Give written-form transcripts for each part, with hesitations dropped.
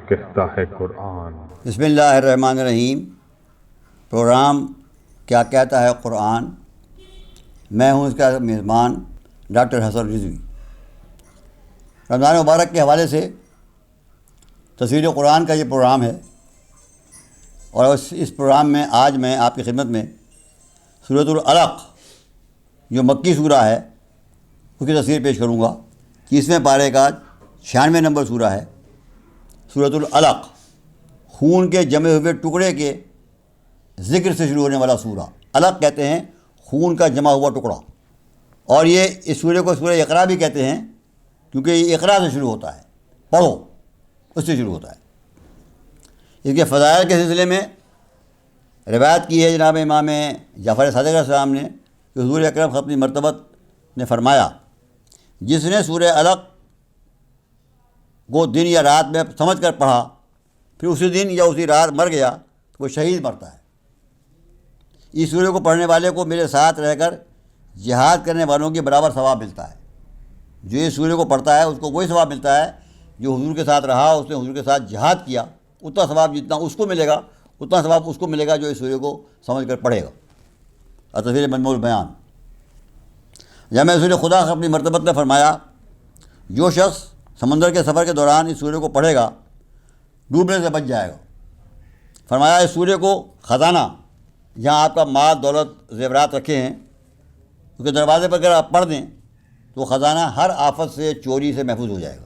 کہتا ہے قرآن۔ بسم اللہ الرحمن الرحیم۔ پروگرام کیا کہتا ہے قرآن، میں ہوں اس کا میزبان ڈاکٹر حسن رضوی۔ رمضان مبارک کے حوالے سے تفسیر قرآن کا یہ پروگرام ہے، اور اس پروگرام میں آج میں آپ کی خدمت میں سورۃ العلق جو مکی سورہ ہے اس کی تفسیر پیش کروں گا۔ 30ویں پارے کا 96 نمبر سورہ ہے سورۃ العلق، خون کے جمے ہوئے ٹکڑے کے ذکر سے شروع ہونے والا سورہ۔ علق کہتے ہیں خون کا جمع ہوا ٹکڑا، اور یہ اس سورہ کو سورہ اقرا بھی کہتے ہیں کیونکہ یہ اقرا سے شروع ہوتا ہے، پڑھو اس سے شروع ہوتا ہے۔ اس کے فضائل کے سلسلے میں روایت کی ہے جناب امام جعفر صادق علیہ السلام نے کہ حضور اکرم ختم مرتبت نے فرمایا، جس نے سورہ علق کو دن یا رات میں سمجھ کر پڑھا پھر اسی دن یا اسی رات مر گیا تو وہ شہید مرتا ہے۔ اس سورہ کو پڑھنے والے کو میرے ساتھ رہ کر جہاد کرنے والوں کے برابر ثواب ملتا ہے۔ جو اس سورہ کو پڑھتا ہے اس کو وہی ثواب ملتا ہے جو حضور کے ساتھ رہا، اس نے حضور کے ساتھ جہاد کیا، اتنا ثواب جتنا اس کو ملے گا اتنا ثواب اس کو ملے گا جو اس سورہ کو سمجھ کر پڑھے گا۔ اور تفسیر مجموع البیان جامع رسول خدا اپنی مرتبت نے فرمایا، جو شخص سمندر کے سفر کے دوران اس سورہ کو پڑھے گا ڈوبنے سے بچ جائے گا۔ فرمایا اس سورہ کو خزانہ جہاں آپ کا مال دولت زیورات رکھے ہیں اس کے دروازے پر اگر آپ پڑھ دیں تو وہ خزانہ ہر آفت سے چوری سے محفوظ ہو جائے گا۔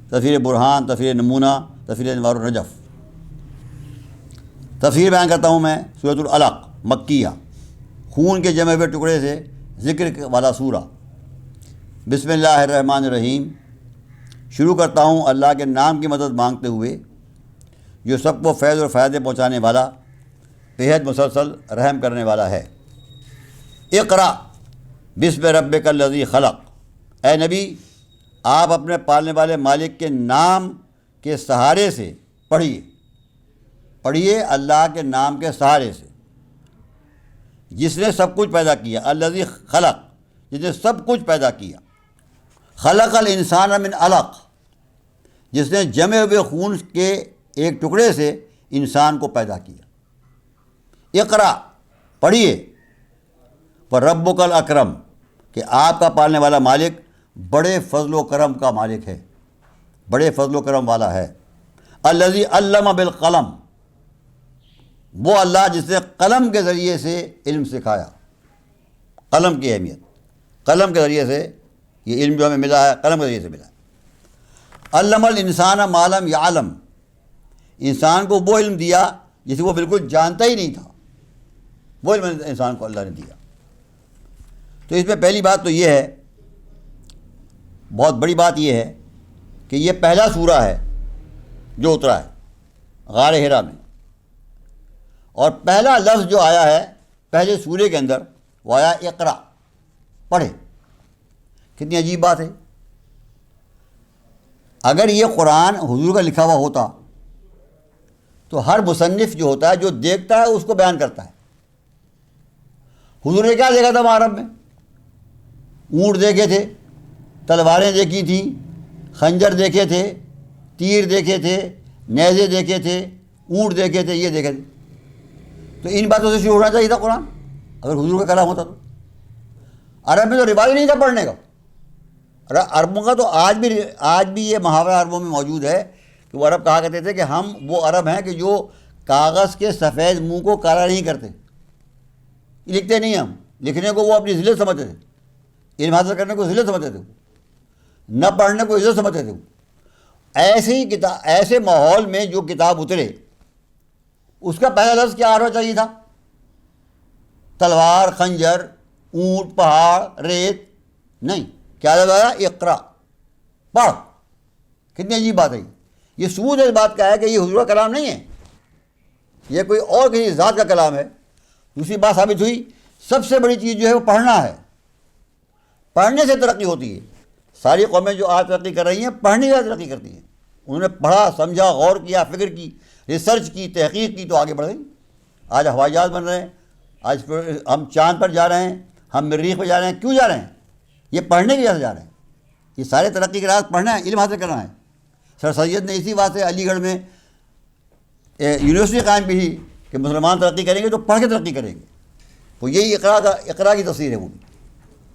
تفسیر برہان، تفسیر نمونہ، تفسیر انوار النجف۔ تفسیر بیان کرتا ہوں میں سورۃ العلق مکیہ، خون کے جمے ہوئے ٹکڑے سے ذکر والا سورہ۔ بسم اللہ الرحمن الرحیم۔ شروع کرتا ہوں اللہ کے نام کی مدد مانگتے ہوئے جو سب کو فیض اور فائدے پہنچانے والا، بےحد مسلسل رحم کرنے والا ہے۔ اقرا بسم ربک الذی خلق۔ اے نبی، آپ اپنے پالنے والے مالک کے نام کے سہارے سے پڑھیے اللہ کے نام کے سہارے سے، جس نے سب کچھ پیدا کیا۔ الذی خلق، جس نے سب کچھ پیدا کیا۔ خلق الانسان من علق، جس نے جمے ہوئے خون کے ایک ٹکڑے سے انسان کو پیدا کیا۔ اقرا، پڑھیے، وربک الاکرم، کہ آپ کا پالنے والا مالک بڑے فضل و کرم کا مالک ہے، بڑے فضل و کرم والا ہے۔ الذی علم بالقلم، وہ اللہ جس نے قلم کے ذریعے سے علم سکھایا۔ قلم کی اہمیت، قلم کے ذریعے سے یہ علم جو ہمیں ملا ہے قلم کے ذریعے سے ملا ہے۔ علم الانسان ما لم یعلم، انسان کو وہ علم دیا جسے وہ بالکل جانتا ہی نہیں تھا، وہ علم انسان کو اللہ نے دیا۔ تو اس میں پہلی بات تو یہ ہے، بہت بڑی بات یہ ہے کہ یہ پہلا سورہ ہے جو اترا ہے غار حرا میں، اور پہلا لفظ جو آیا ہے پہلے سورے کے اندر وہ آیا اقرا، پڑھے۔ کتنی عجیب بات ہے۔ اگر یہ قرآن حضور کا لکھا ہوا ہوتا تو ہر مصنف جو ہوتا ہے جو دیکھتا ہے اس کو بیان کرتا ہے۔ حضور نے کیا دیکھا تھا محرم میں؟ اونٹ دیکھے تھے، تلواریں دیکھی تھیں، خنجر دیکھے تھے، تیر دیکھے تھے، نیزے دیکھے تھے، اونٹ دیکھے تھے، یہ دیکھے تھے۔ تو ان باتوں سے شروع ہونا چاہیے تھا قرآن اگر حضور کا کلام ہوتا تو۔ عرب میں تو رواج نہیں تھا پڑھنے کا۔ عربوں کا تو آج بھی یہ محاورہ عربوں میں موجود ہے کہ وہ عرب کہا کرتے تھے کہ ہم وہ عرب ہیں کہ جو کاغذ کے سفید منہ کو کالا نہیں کرتے، لکھتے نہیں، ہم لکھنے کو وہ اپنی ذلت سمجھتے تھے، علم حاصل کرنے کو ذلت سمجھتے تھے، نہ پڑھنے کو عزت سمجھتے تھے۔ ایسے ہی ایسے ماحول میں جو کتاب اترے اس کا پہلا لفظ کیا آنا چاہیے تھا؟ تلوار، خنجر، اونٹ، پہاڑ، ریت نہیں، کیا لفظ آیا؟ اقرا، پڑھ۔ کتنی عجیب بات ہے۔ یہ ثبوت اس بات کا ہے کہ یہ حضور کا کلام نہیں ہے، یہ کوئی اور کسی ذات کا کلام ہے۔ دوسری بات ثابت ہوئی، سب سے بڑی چیز جو ہے وہ پڑھنا ہے۔ پڑھنے سے ترقی ہوتی ہے۔ ساری قومیں جو آج ترقی کر رہی ہیں پڑھنے سے ترقی کرتی ہیں۔ انہوں نے پڑھا، سمجھا، غور کیا، فکر کی، ریسرچ کی، تحقیق کی تو آگے بڑھ گئی۔ آج ہوائی جہاز بن رہے ہیں، آج ہم چاند پر جا رہے ہیں، ہم مریخ پہ جا رہے ہیں۔ کیوں جا رہے ہیں؟ یہ پڑھنے کی وجہ سے جا رہے ہیں۔ یہ سارے ترقی کے راز پڑھنا ہے، علم حاصل کرنا ہے۔ سر سید نے اسی بات سے علی گڑھ میں یونیورسٹی قائم کی تھی کہ مسلمان ترقی کریں گے تو پڑھ کے ترقی کریں گے. وہ یہی اقرا کی تفسیر ہے. وہ بھی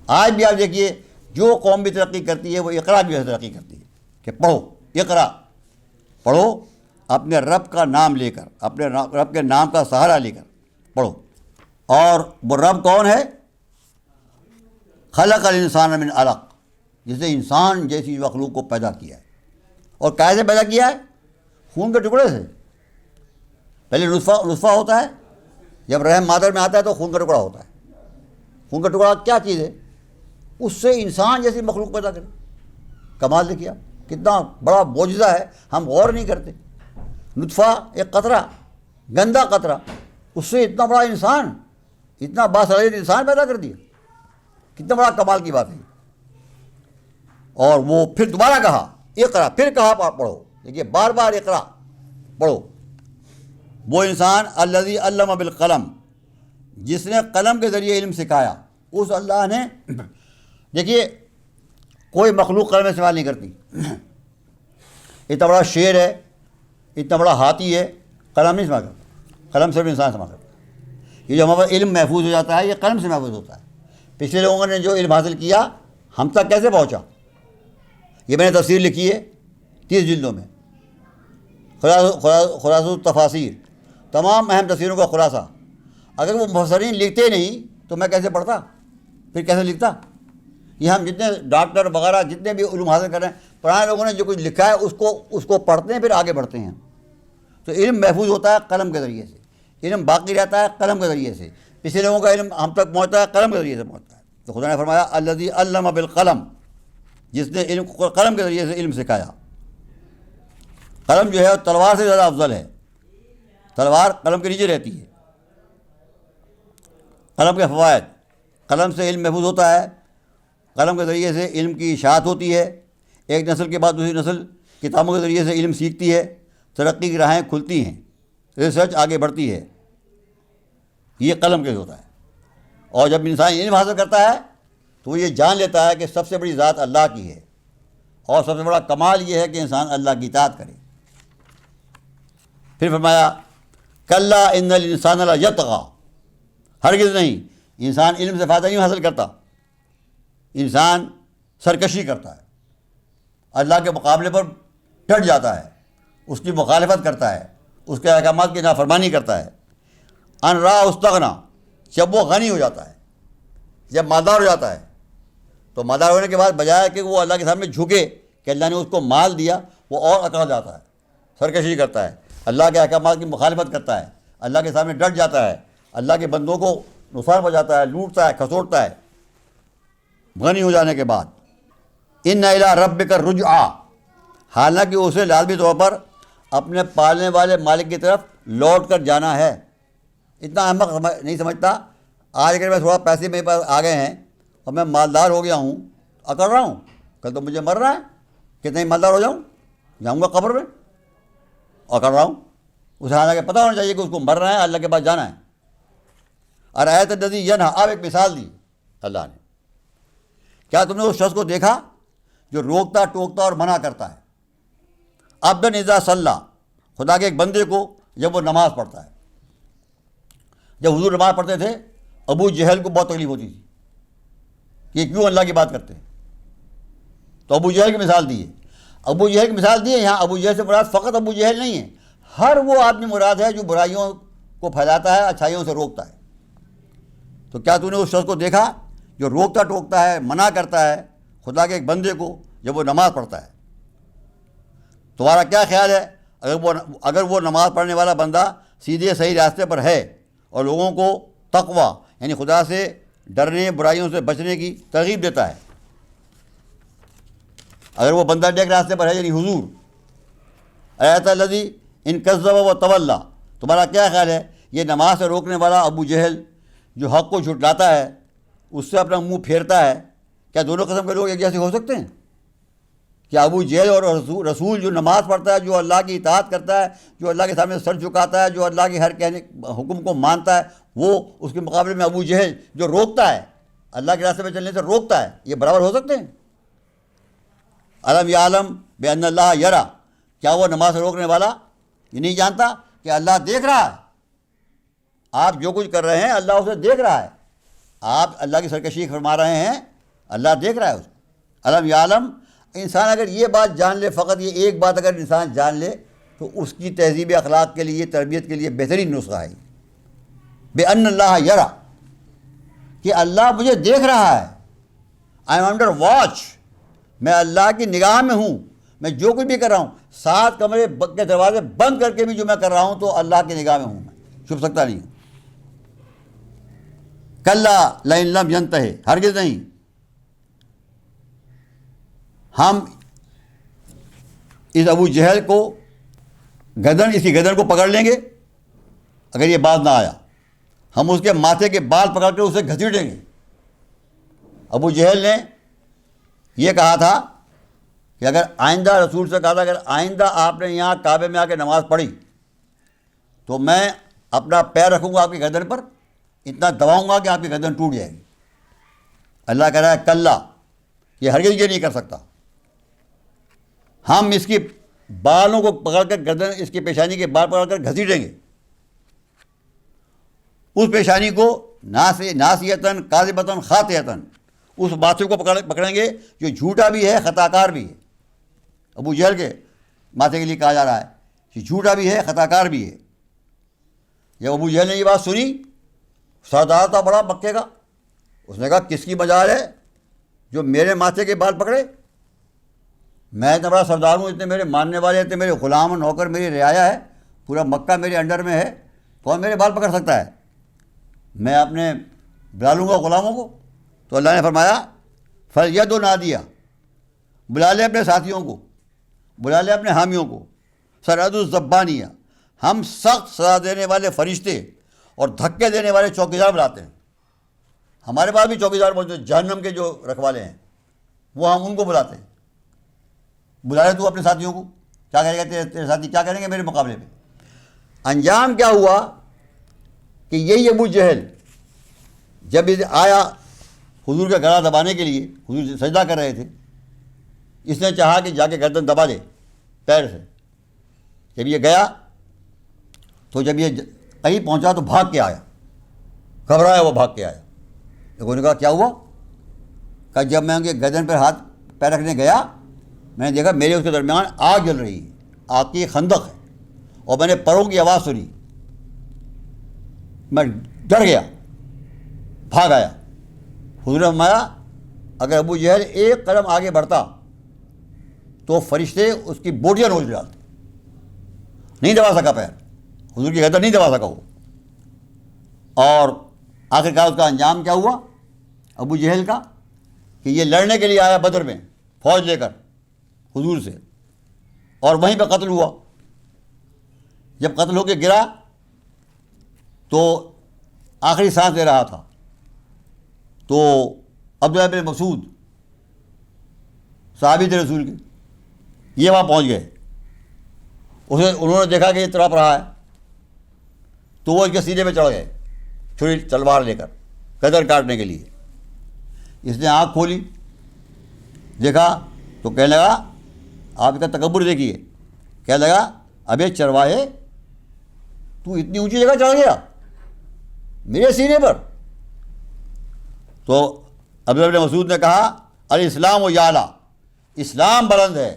آج بھی آپ دیکھیے جو قوم بھی ترقی کرتی ہے وہ اقرا کی وجہ سے ترقی کرتی ہے کہ پڑھو، اقرا پڑھو، اپنے رب کا نام لے کر، اپنے رب کے نام کا سہارا لے کر پڑھو. اور وہ رب کون ہے؟ خلق الانسان من علق، جس نے انسان جیسی مخلوق کو پیدا کیا ہے. اور کیسے پیدا کیا ہے؟ خون کے ٹکڑے سے. پہلے نطفہ ہوتا ہے، جب رحم مادر میں آتا ہے تو خون کا ٹکڑا ہوتا ہے. خون کا ٹکڑا کیا چیز ہے؟ اس سے انسان جیسی مخلوق پیدا کرے. کمال دیکھیے آپ، کتنا بڑا معجزہ ہے، ہم غور نہیں کرتے. نطفہ ایک قطرہ، گندا قطرہ، اس سے اتنا بڑا انسان، اتنا باصلاحیت انسان پیدا کر دیا. کتنا بڑا کمال کی بات ہے. اور وہ پھر دوبارہ کہا اقرا، پھر کہا پڑھو. دیکھیے بار بار اقرا پڑھو. وہ انسان الذی علم بالقلم، جس نے قلم کے ذریعے علم سکھایا. اس اللہ نے، دیکھیے کوئی مخلوق قلم استعمال نہیں کرتی. اتنا بڑا شیر ہے، اتنا بڑا ہاتھی ہے، قلم نہیں استعمال کرتا. قلم صرف انسان استعمال کرتا ہے. یہ جو ہمارا علم محفوظ ہو جاتا ہے یہ قلم سے محفوظ ہوتا ہے. پچھلے لوگوں نے جو علم حاصل کیا ہم تک کیسے پہنچا؟ یہ میں نے تفسیر لکھی ہے 30 جلدوں میں، خلاصہ التفاسیر، تمام اہم تفسیروں کا خلاصہ. اگر وہ مفسرین لکھتے نہیں تو میں کیسے پڑھتا، پھر کیسے لکھتا؟ یہ ہم جتنے ڈاکٹر وغیرہ جتنے بھی علوم حاصل کر رہے ہیں، پرانے لوگوں نے جو کچھ لکھا ہے اس کو پڑھتے ہیں، پھر آگے بڑھتے ہیں. تو علم محفوظ ہوتا ہے قلم کے ذریعے سے، علم باقی رہتا ہے قلم کے ذریعے سے. پچھلے لوگوں کا علم ہم تک پہنچتا ہے قلم کے ذریعے سے پہنچتا ہے. تو خدا نے فرمایا الذی علم بالقلم، جس نے علم کو قلم کے ذریعے سے علم سکھایا. قلم جو ہے تلوار سے زیادہ افضل ہے. تلوار قلم کے نیچے رہتی ہے. قلم کے فوائد: قلم سے علم محفوظ ہوتا ہے، قلم کے ذریعے سے علم کی اشاعت ہوتی ہے، ایک نسل کے بعد دوسری نسل کتابوں کے ذریعے سے علم سیکھتی ہے، ترقی کی راہیں کھلتی ہیں، ریسرچ آگے بڑھتی ہے. یہ قلم کے ہوتا ہے. اور جب انسان علم حاصل کرتا ہے تو وہ یہ جان لیتا ہے کہ سب سے بڑی ذات اللہ کی ہے، اور سب سے بڑا کمال یہ ہے کہ انسان اللہ کی اطاعت کرے. پھر فرمایا کلا ان الانسان لیطغی، ہرگز نہیں، انسان علم سے فائدہ نہیں حاصل کرتا، انسان سرکشی کرتا ہے، اللہ کے مقابلے پر ڈٹ جاتا ہے، اس کی مخالفت کرتا ہے، اس کے احکامات کی نافرمانی کرتا ہے. ان رآہ استغنی، جب وہ غنی ہو جاتا ہے، جب مالدار ہو جاتا ہے، تو مالدار ہونے کے بعد بجائے کہ وہ اللہ کے سامنے جھکے کہ اللہ نے اس کو مال دیا، وہ اور اکڑ جاتا ہے، سرکشی کرتا ہے، اللہ کے احکامات کی مخالفت کرتا ہے، اللہ کے سامنے ڈٹ جاتا ہے، اللہ کے بندوں کو نقصان پہنچاتا ہے، لوٹتا ہے، کھسوٹتا ہے. غنی ہو جانے کے بعد ان الی ربک الرجعی، حالانکہ اسے لازمی طور پر اپنے پالنے والے مالک کی طرف لوٹ کر جانا ہے. اتنا احمق نہیں سمجھتا. آج اگر میں تھوڑا پیسے میرے پاس آ گئے ہیں اور میں مالدار ہو گیا ہوں، اکڑ رہا ہوں، کل تو مجھے مر رہا ہے، کتنا ہی مالدار ہو جاؤں گا قبر میں، اکڑ رہا ہوں. اسے حالانکہ پتہ ہونا چاہیے کہ اس کو مر رہا ہے، اللہ کے پاس جانا ہے. ارأیت الذی ینہی، اب ایک مثال دی اللہ نے. کیا تم نے اس شخص کو دیکھا جو روکتا ٹوکتا اور منع کرتا ہے؟ عبدن اذا صلی، خدا کے ایک بندے کو جب وہ نماز پڑھتا ہے. جب حضور نماز پڑھتے تھے ابو جہل کو بہت تکلیف ہوتی تھی کہ کیوں اللہ کی بات کرتے ہیں، تو ابو جہل کی مثال دی ہے. ابو جہل کی مثال دی ہے. یہاں ابو جہل سے مراد فقط ابو جہل نہیں ہے، ہر وہ آدمی مراد ہے جو برائیوں کو پھیلاتا ہے، اچھائیوں سے روکتا ہے. تو کیا تو نے اس شخص کو دیکھا جو روکتا ٹوکتا ہے، منع کرتا ہے خدا کے ایک بندے کو جب وہ نماز پڑھتا ہے؟ تمہارا کیا خیال ہے اگر وہ نماز پڑھنے والا بندہ سیدھے صحیح راستے پر ہے اور لوگوں کو تقویٰ یعنی خدا سے ڈرنے، برائیوں سے بچنے کی ترغیب دیتا ہے، اگر وہ بندہ نیک راستے پر ہے یعنی حضور. ارأیت الذی ان کذب و تولی، تمہارا کیا خیال ہے یہ نماز سے روکنے والا ابو جہل جو حق کو جھٹلاتا ہے، اس سے اپنا منہ پھیرتا ہے، کیا دونوں قسم کے لوگ ایک جیسے ہو سکتے ہیں؟ کیا ابو جہل اور رسول جو نماز پڑھتا ہے، جو اللہ کی اطاعت کرتا ہے، جو اللہ کے سامنے سر جھکاتا ہے، جو اللہ کے ہر کہنے حکم کو مانتا ہے، وہ اس کے مقابلے میں ابو جہل جو روکتا ہے، اللہ کے راستے پہ چلنے سے روکتا ہے، یہ برابر ہو سکتے ہیں؟ الم یعلم بان اللہ یرا، کیا وہ نماز سے روکنے والا یہ نہیں جانتا کہ اللہ دیکھ رہا ہے؟ آپ جو کچھ کر رہے ہیں اللہ اسے دیکھ رہا ہے. آپ اللہ کی سرکشی فرما رہے ہیں، اللہ دیکھ رہا ہے اسے. علم یعلم، انسان اگر یہ بات جان لے، فقط یہ ایک بات اگر انسان جان لے تو اس کی تہذیب اخلاق کے لیے، تربیت کے لیے بہترین نسخہ ہے بِأَنَّ اللَّهَ یرا، کہ اللہ مجھے دیکھ رہا ہے. آئی ایم انڈر واچ، میں اللہ کی نگاہ میں ہوں. میں جو کچھ بھی کر رہا ہوں، 7 کمرے کے دروازے بند کر کے بھی جو میں کر رہا ہوں تو اللہ کی نگاہ میں ہوں، میں چھپ سکتا نہیں ہوں. کلا لئن لم ینتہی، ہرگز نہیں. ہم اس ابو جہل کو اس کی گردن کو پکڑ لیں گے اگر یہ بات نہ آیا. ہم اس کے ماتھے کے بال پکڑ کر اسے گھسیٹیں گے. ابو جہل نے یہ کہا تھا کہ اگر آئندہ، رسول سے کہا تھا اگر آئندہ آپ نے یہاں کعبے میں آ کے نماز پڑھی تو میں اپنا پیر رکھوں گا آپ کی گردن پر، اتنا دباؤں گا کہ آپ کی گردن ٹوٹ جائے گی. اللہ کہہ رہا ہے کلا، یہ ہرگز یہ نہیں کر سکتا. ہم اس کی بالوں کو پکڑ کر گردن، اس کی پیشانی کے بال پکڑ کر گھسیٹیں گے. اس پیشانی کو ناسیتاً کاذبتاً خاطئتاً، اس ماتھے کو پکڑیں گے جو جھوٹا بھی ہے، خطا کار بھی ہے. ابو جہل کے ماتھے کے لیے کہا جا رہا ہے کہ جھوٹا بھی ہے، خطا کار بھی ہے. جب ابو جہل نے یہ بات سنی، سردار تھا بڑا مکے کا، اس نے کہا کس کی مجال ہے جو میرے ماتھے کے بال پکڑے؟ میں اتنا بڑا سردار ہوں، اتنے میرے ماننے والے، اتنے میرے غلام نوکر، میری رعایا ہے، پورا مکہ میرے انڈر میں ہے، کون میرے بال پکڑ سکتا ہے؟ میں اپنے بلا لوں گا غلاموں کو. تو اللہ نے فرمایا فَلْيَدُ نَادِيَ، بلا لے اپنے ساتھیوں کو، بلا لے اپنے حامیوں کو. سرعد الزبانیہ، ہم سخت سزا دینے والے فرشتے اور دھکے دینے والے چوکیدار بلاتے ہیں. ہمارے پاس بھی چوکیدار موجود ہیں، جہنم کے جو رکھوالے ہیں، وہ ہم ان کو بلاتے ہیں. بلا لے تو اپنے ساتھیوں کو، کیا کرے گا تیرے ساتھی، کیا کریں گے میرے مقابلے میں؟ انجام کیا ہوا کہ یہی ابو جہل جب آیا حضور کا گلا دبانے کے لیے، حضور سجدہ کر رہے تھے، اس نے چاہا کہ جا کے گردن دبا دے پیر سے. جب یہ گیا تو جب یہ کہیں پہنچا تو بھاگ کے آیا، گھبرایا وہ بھاگ کے آیا. لوگوں نے کہا کیا ہوا؟ کہ جب میں ان کے گردن پر ہاتھ پیر رکھنے گیا، میں نے دیکھا میرے اس کے درمیان آگ جل رہی ہے، آگ کی خندق ہے، اور میں نے پروں کی آواز سنی، میں ڈر گیا، بھاگ آیا. حضور نے فرمایا اگر ابو جہل ایک قدم آگے بڑھتا تو فرشتے اس کی بوٹیاں نوچ ڈالتے. نہیں دبا سکا پیر، حضور کی گردن نہیں دبا سکا وہ. اور آخرکار اس کا انجام کیا ہوا ابو جہل کا؟ کہ یہ لڑنے کے لیے آیا بدر میں فوج لے کر حضور سے، اور وہیں پہ قتل ہوا. جب قتل ہو کے گرا تو آخری سانس لے رہا تھا، تو عبداللہ بن مسعود صحابی تھے رسول کے، یہ وہاں پہنچ گئے. انہوں نے دیکھا کہ یہ تڑپ رہا ہے تو وہ اس کے سینے پہ چڑھ گئے چھری تلوار لے کر گردن کاٹنے کے لیے. اس نے آنکھ کھولی، دیکھا تو کہنے لگا، آپ کا تکبر دیکھیے، کہنے لگا ابے چرواہے، تو اتنی اونچی جگہ چڑھ گیا میرے سینے پر. تو عبداللہ بن مسعود نے کہا الاسلام و یعلا، اسلام بلند ہے،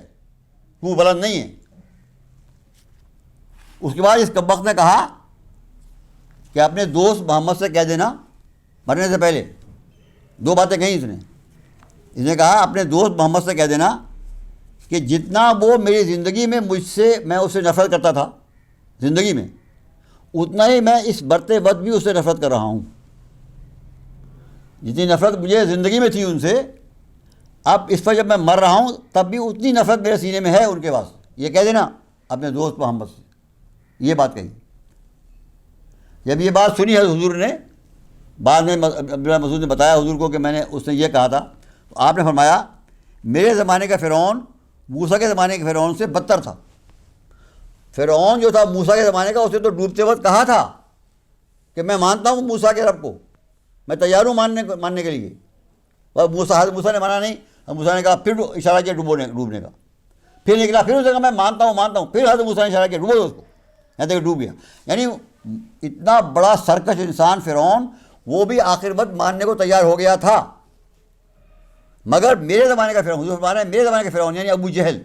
تو بلند نہیں ہے. اس کے بعد اس کمبخت نے کہا کہ اپنے دوست محمد سے کہہ دینا، مرنے سے پہلے 2 باتیں کہیں اس نے کہا اپنے دوست محمد سے کہہ دینا کہ جتنا وہ میری زندگی میں میں اس سے نفرت کرتا تھا زندگی میں، اتنا ہی میں اس برتے وقت بھی اس سے نفرت کر رہا ہوں. جتنی نفرت مجھے زندگی میں تھی ان سے، اب اس پر جب میں مر رہا ہوں تب بھی اتنی نفرت میرے سینے میں ہے ان کے پاس. یہ کہہ دینا اپنے دوست محمد سے، یہ بات کہی. جب یہ بات سنی ہے حضور نے، بعد میں عبداللہ مسعود نے بتایا حضور کو کہ اس نے یہ کہا تھا، تو آپ نے فرمایا میرے زمانے کا فرعون موسیٰ کے زمانے کے فرعون سے بدتر تھا. فرعون جو تھا موسیٰ کے زمانے کا، اسے تو ڈوبتے وقت کہا تھا کہ میں مانتا ہوں موسیٰ کے رب کو، میں تیار ہوں ماننے کے لیے. اور موسیٰ نے مانا نہیں، اور موسیٰ نے کہا پھر اشارہ کیا ڈوبنے کا. پھر نکلا، پھر اس نے کہا میں مانتا ہوں. پھر حضرت موسیٰ نے اشارہ کیا ڈوبو دو اس کو، یہاں تک ڈوب گیا. یعنی اتنا بڑا سرکش انسان فرعون، وہ بھی آخر وقت ماننے کو تیار ہو گیا تھا. مگر میرے زمانے کا فرعون، حضور فرما رہے ہیں میرے زمانے کا فرعون یعنی ابو جہل،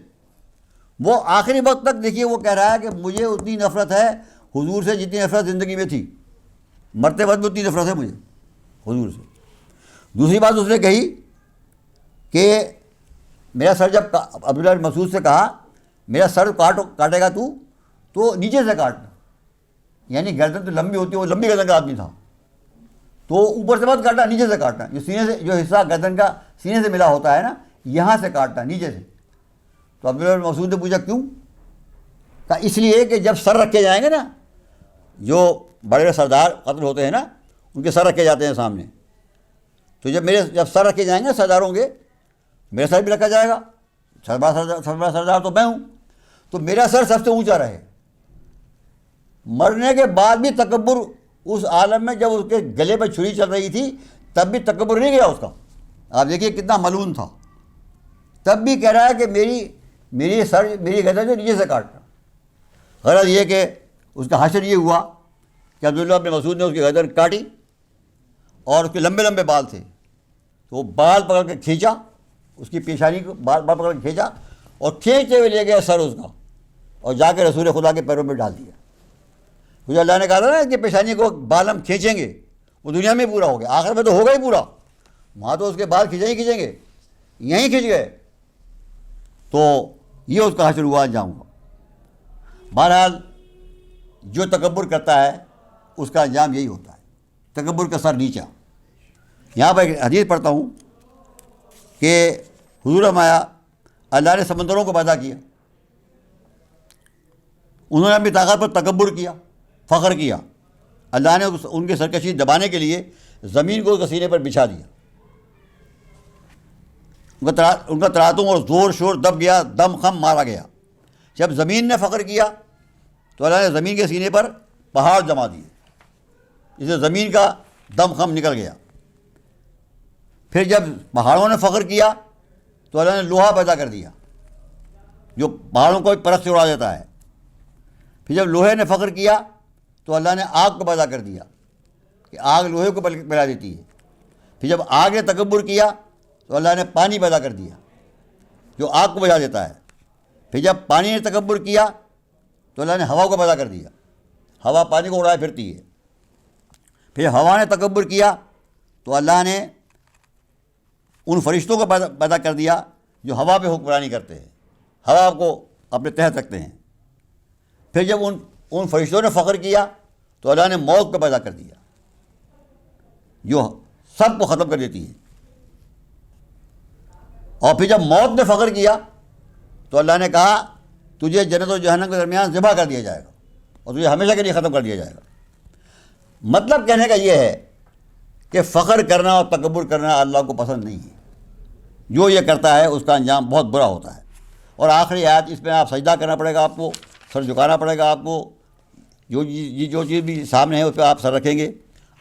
وہ آخری وقت تک دیکھیے وہ کہہ رہا ہے کہ مجھے اتنی نفرت ہے حضور سے جتنی نفرت زندگی میں تھی، مرتے وقت بھی اتنی نفرت ہے مجھے حضور سے. دوسری بات اس نے کہی کہ میرا سر جب عبداللہ بن مسعود سے کہا میرا سر کاٹے گا تو نیچے سے کاٹنا، یعنی گردن تو لمبی ہوتی ہے، وہ لمبی گردن کا آدمی تھا، تو اوپر سے مت کاٹنا، نیچے سے کاٹنا. جو سینے سے، جو حصہ گردن کا سینے سے ملا ہوتا ہے نا، یہاں سے کاٹنا، نیچے سے. تو عبداللہ بن مسعود نے پوچھا کیوں؟ کہا اس لیے کہ جب سر رکھے جائیں گے نا، جو بڑے بڑے سردار قتل ہوتے ہیں نا، ان کے سر رکھے جاتے ہیں سامنے، تو جب سر رکھے جائیں گے سرداروں کے، میرا سر بھی رکھا جائے گا، سربراہ سردار تو میں ہوں، تو میرا سر سب سے اونچا رہے. مرنے کے بعد بھی تکبر اس عالم میں، جب اس کے گلے پہ چھری چل رہی تھی تب بھی تکبر نہیں گیا اس کا. آپ دیکھیے کتنا ملعون تھا، تب بھی کہہ رہا ہے کہ میری گردن جو نیچے سے کاٹنا. غرض یہ کہ اس کا حشر یہ ہوا کہ عبداللہ بن مسعود نے اس کی گردن کاٹی، اور اس کے لمبے لمبے بال تھے، تو وہ بال پکڑ کے کھینچا، اس کی پیشانی کو بال پکڑ کے کھینچا، اور کھینچتے ہوئے لے گیا سر اس کا، اور جا کے رسول خدا کے پیروں میں ڈال دیا. مجھے اللہ نے کہا تھا نا کہ پیشانی کو بال ہم کھینچیں گے، وہ دنیا میں پورا ہو گیا، آخر میں تو ہوگا ہی پورا، وہاں تو اس کے بال کھینچیں گے، یہیں کھینچ گئے. تو یہ اس کا حشر ہوا انجام ہوا. بہرحال جو تکبر کرتا ہے اس کا انجام یہی ہوتا ہے، تکبر کا سر نیچا. یہاں پر ایک حدیث پڑھتا ہوں کہ حضور فرمایا اللہ نے سمندروں کو پیدا کیا، انہوں نے اپنی طاقت پر تکبر کیا، فخر کیا. اللہ نے ان کی سرکشی دبانے کے لیے زمین کو اس کے سینے پر بچھا دیا، ان کا تراتم اور زور شور دب گیا، دم خم مارا گیا. جب زمین نے فخر کیا تو اللہ نے زمین کے سینے پر پہاڑ جما دیے، اس سے زمین کا دم خم نکل گیا. پھر جب پہاڑوں نے فخر کیا تو اللہ نے لوہا پیدا کر دیا جو پہاڑوں کو پرخ سے اڑا دیتا ہے. پھر جب لوہے نے فخر کیا تو اللہ نے آگ کو پیدا کر دیا کہ آگ لوہے کو پلا دیتی ہے. پھر جب آگ نے تکبر کیا تو اللہ نے پانی پیدا کر دیا جو آگ کو بجھا دیتا ہے. پھر جب پانی نے تکبر کیا تو اللہ نے ہوا کو پیدا کر دیا، ہوا پانی کو اڑائے پھرتی ہے. پھر ہوا نے تکبر کیا تو اللہ نے ان فرشتوں کو پیدا کر دیا جو ہوا پہ حکمرانی کرتے ہیں، ہوا کو اپنے تحت رکھتے ہیں. پھر جب ان فرشتوں نے فخر کیا تو اللہ نے موت کو پیدا کر دیا جو سب کو ختم کر دیتی ہے. اور پھر جب موت نے فخر کیا تو اللہ نے کہا تجھے جنت و جہنم کے درمیان ذبح کر دیا جائے گا اور تجھے ہمیشہ کے لیے ختم کر دیا جائے گا. مطلب کہنے کا یہ ہے کہ فخر کرنا اور تکبر کرنا اللہ کو پسند نہیں ہے. جو یہ کرتا ہے اس کا انجام بہت برا ہوتا ہے. اور آخری آیت، اس میں آپ سجدہ کرنا پڑے گا، آپ کو سر جھکانا پڑے گا، آپ کو جو چیز بھی سامنے ہے اس پہ آپ سر رکھیں گے.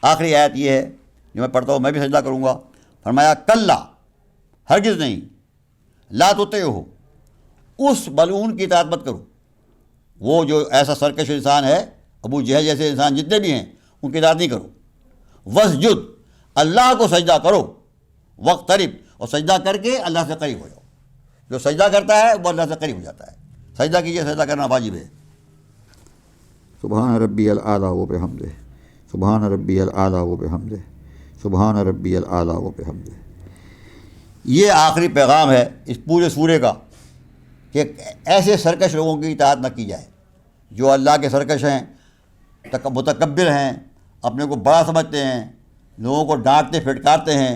آخری آیت یہ ہے جو میں پڑھتا ہوں، میں بھی سجدہ کروں گا. فرمایا کلا، ہرگز نہیں، لا تطیعہ، اس ملعون کی اطاعت مت کرو. وہ جو ایسا سرکش انسان ہے، ابو جہل جیسے انسان جتنے بھی ہیں ان کی اطاعت نہیں کرو. وسجد، اللہ کو سجدہ کرو. وقترب، اور سجدہ کر کے اللہ سے قریب ہو جاؤ. جو سجدہ کرتا ہے وہ اللہ سے قریب ہو جاتا ہے. سجدہ کیجیے، سجدہ کرنا واجب ہے. سبحان ربی الاعلیٰ و بحمدہ، سبحان ربی الاعلیٰ و بحمدہ، سبحان ربی الاعلیٰ و بحمدہ. یہ آخری پیغام ہے اس پورے سورے کا کہ ایسے سرکش لوگوں کی اطاعت نہ کی جائے جو اللہ کے سرکش ہیں، متکبر ہیں، اپنے کو بڑا سمجھتے ہیں، لوگوں کو ڈانٹتے پھٹکارتے ہیں،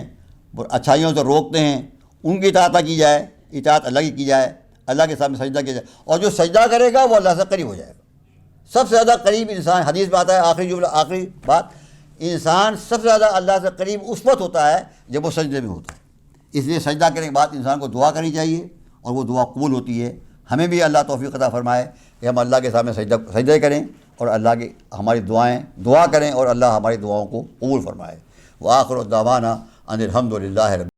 اچھائیوں سے روکتے ہیں. ان کی اطاعت نہ کی جائے، اطاعت اللہ کی جائے، اللہ کے سامنے سجدہ کیا جائے. اور جو سجدہ کرے گا وہ اللہ سے قریب ہو جائے گا. سب سے زیادہ قریب انسان، حدیث میں آتا ہے، آخری جملہ، آخری بات، انسان سب سے زیادہ اللہ سے قریب اس وقت ہوتا ہے جب وہ سجدے میں ہوتا ہے. اس لیے سجدہ کرنے کے بعد انسان کو دعا کرنی چاہیے اور وہ دعا قبول ہوتی ہے. ہمیں بھی اللہ توفیق عطا فرمائے کہ ہم اللہ کے سامنے سجدے کریں اور اللہ کی ہماری دعا کریں اور اللہ ہماری دعاؤں کو قبول فرمائے. وآخر دعوانا ان الحمد للہ رب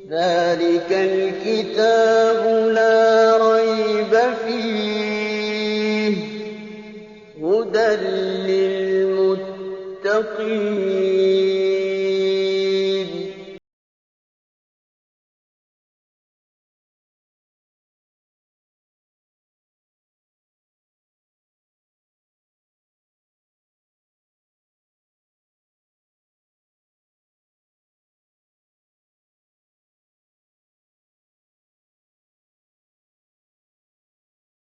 ذلك الكتاب لا ريب فيه هدى للمتقين